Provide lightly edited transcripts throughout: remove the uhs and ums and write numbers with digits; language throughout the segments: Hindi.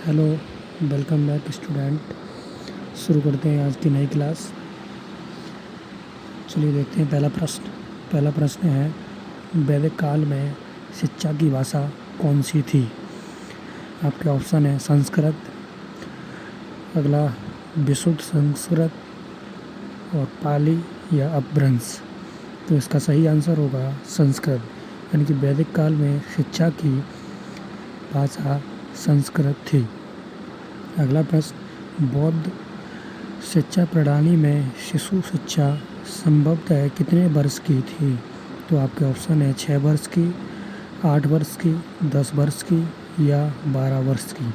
Hello, welcome back student. शुरू करते हैं आज की नई क्लास। चलिए देखते हैं पहला प्रश्न है, वैदिक काल में शिक्षा की भाषा कौन सी थी? आपके ऑप्शन है संस्कृत, अगला विशुद्ध संस्कृत और पाली या अपभ्रंश। तो इसका सही आंसर होगा संस्कृत, यानी कि वैदिक काल में शिक्षा की भाषा संस्कृत थी। अगला प्रश्न, बौद्ध शिक्षा प्रणाली में शिशु शिक्षा संभवतः कितने वर्ष की थी? तो आपके ऑप्शन है 6 वर्ष की, 8 वर्ष की, 10 वर्ष की या 12 वर्ष की।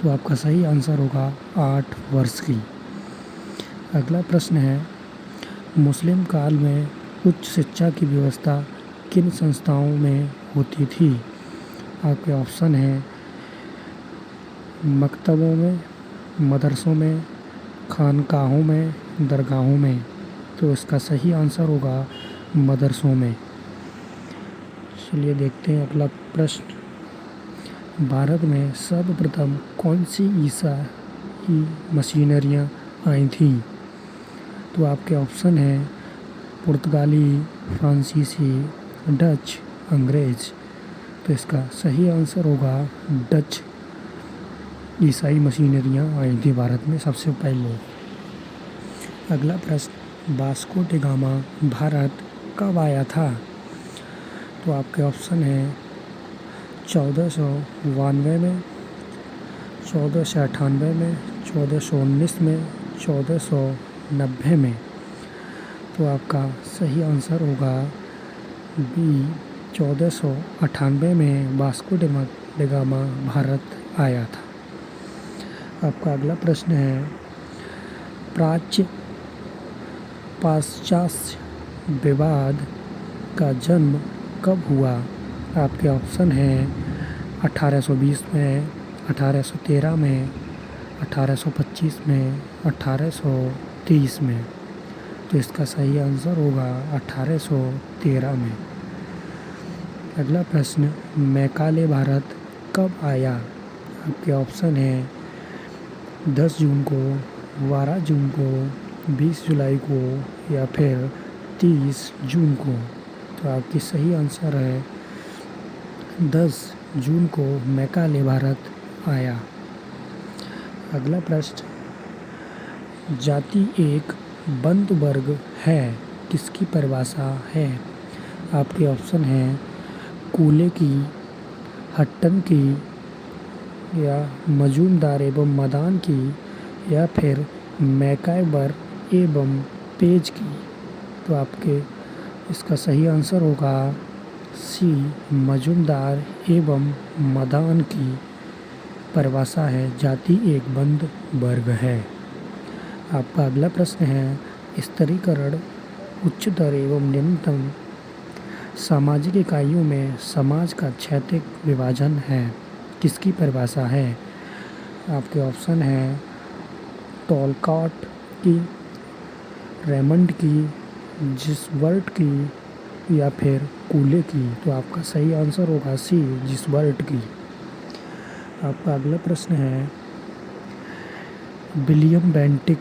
तो आपका सही आंसर होगा 8 वर्ष की। अगला प्रश्न है, मुस्लिम काल में उच्च शिक्षा की व्यवस्था किन संस्थाओं में होती थी? आपके ऑप्शन है मकतबों में, मदरसों में, खानकाहों में, दरगाहों में। तो इसका सही आंसर होगा मदरसों में। चलिए देखते हैं अगला प्रश्न, भारत में सर्वप्रथम कौन सी ईसाई मशीनरियाँ आई थीं? तो आपके ऑप्शन है पुर्तगाली, फ्रांसीसी, डच, अंग्रेज। तो इसका सही आंसर होगा डच ईसाई मशीनरियाँ आई थी भारत में सबसे पहले। अगला प्रश्न, वास्को डी गामा भारत कब आया था? तो आपके ऑप्शन है 1492 में, 1498 में, 1419 में, 1490 में। तो आपका सही आंसर होगा बी, 1498 में वास्को डी गामा भारत आया था। आपका अगला प्रश्न है, प्राच्य पाश्चात्य विवाद का जन्म कब हुआ? आपके ऑप्शन है 1820 में, 1813 में, 1825 में, 1830 में। तो इसका सही आंसर होगा 1813 में। अगला प्रश्न, मैकाले भारत कब आया? आपके ऑप्शन है 10 जून को, 12 जून को, 20 जुलाई को या फिर 30 जून को। तो आपकी सही आंसर है 10 जून को मैकाले भारत आया। अगला प्रश्न, जाति एक बंद वर्ग है, किसकी परिभाषा है? आपके ऑप्शन है कूले की, हट्टन की या मजूमदार एवं मदान की या फिर मैकाइबर एवं पेज की। तो आपके इसका सही आंसर होगा सी, मजूमदार एवं मदान की परिभाषा है जाति एक बंद वर्ग है। आपका अगला प्रश्न है, स्तरीकरण उच्चतर एवं निम्नतम सामाजिक इकाइयों में समाज का क्षैतिज विभाजन है, किसकी परिभाषा है? आपके ऑप्शन है टॉलकॉट की, रेमंड की, जिसबर्ट की या फिर कूले की। तो आपका सही आंसर होगा सी, जिसबर्ट की। आपका अगला प्रश्न है, विलियम बेंटिक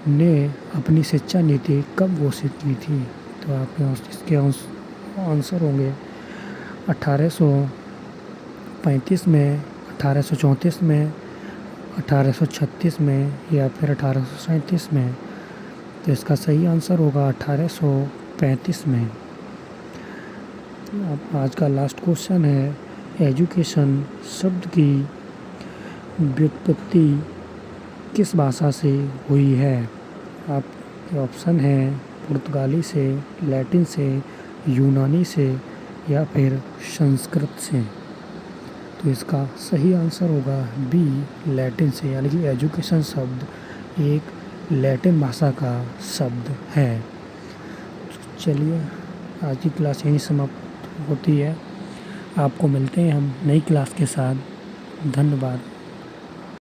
ने अपनी शिक्षा नीति कब घोषित की थी? तो आपके इसके आंसर होंगे 1835 में, 1834 में, 1836 में या फिर 1837 में। तो इसका सही आंसर होगा 1835 में। अब आज का लास्ट क्वेश्चन है, एजुकेशन शब्द की व्युत्पत्ति किस भाषा से हुई है? आपके ऑप्शन है पुर्तगाली से, लैटिन से, यूनानी से या फिर संस्कृत से। तो इसका सही आंसर होगा बी, लैटिन से, यानी कि एजुकेशन शब्द एक लैटिन भाषा का शब्द है। चलिए आज की क्लास यहीं समाप्त होती है। आपको मिलते हैं हम नई क्लास के साथ। धन्यवाद।